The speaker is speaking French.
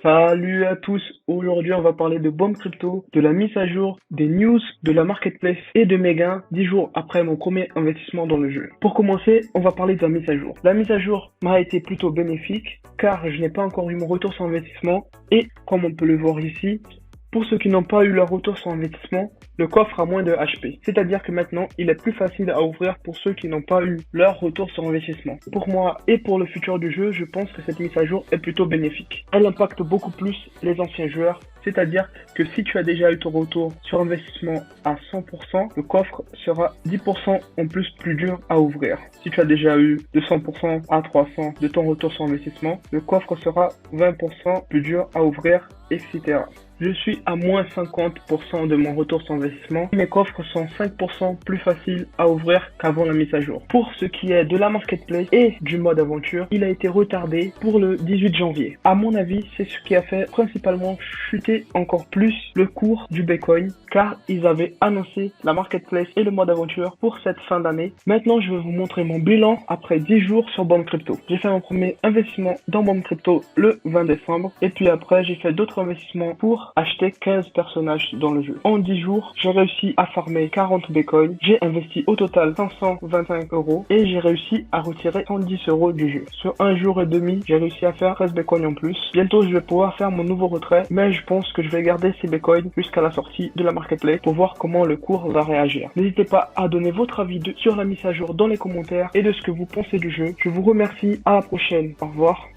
Salut à tous, aujourd'hui on va parler de Bomb Crypto, de la mise à jour, des news, de la marketplace et de mes gains 10 jours après mon premier investissement dans le jeu. Pour commencer, on va parler de la mise à jour. La mise à jour m'a été plutôt bénéfique car je n'ai pas encore eu mon retour sur investissement et comme on peut le voir ici, pour ceux qui n'ont pas eu leur retour sur investissement, le coffre a moins de HP. C'est-à-dire que maintenant, il est plus facile à ouvrir pour ceux qui n'ont pas eu leur retour sur investissement. Pour moi et pour le futur du jeu, je pense que cette mise à jour est plutôt bénéfique. Elle impacte beaucoup plus les anciens joueurs. C'est-à-dire que si tu as déjà eu ton retour sur investissement à 100%, le coffre sera 10% en plus dur à ouvrir. Si tu as déjà eu de 100% à 300 de ton retour sur investissement, le coffre sera 20% plus dur à ouvrir, etc. Je suis à moins 50% de mon retour sur investissement. Mes coffres sont 5% plus faciles à ouvrir qu'avant la mise à jour. Pour ce qui est de la marketplace et du mode aventure, il a été retardé pour le 18 janvier. À mon avis, c'est ce qui a fait principalement chuter encore plus le cours du Bitcoin car ils avaient annoncé la marketplace et le mode aventure pour cette fin d'année. Maintenant, je vais vous montrer mon bilan après 10 jours sur Bomb Crypto. J'ai fait mon premier investissement dans Bomb Crypto le 20 décembre et puis après, j'ai fait d'autres investissements pour acheter 15 personnages dans le jeu. En 10 jours, j'ai réussi à farmer 40 bitcoins. J'ai investi au total 525 euros et j'ai réussi à retirer 110 euros du jeu. Sur un jour et demi, j'ai réussi à faire 13 bitcoins en plus. Bientôt, je vais pouvoir faire mon nouveau retrait, mais je pense que je vais garder ces bitcoins jusqu'à la sortie de la marketplace pour voir comment le cours va réagir. N'hésitez pas à donner votre avis sur la mise à jour dans les commentaires et de ce que vous pensez du jeu. Je vous remercie. À la prochaine. Au revoir.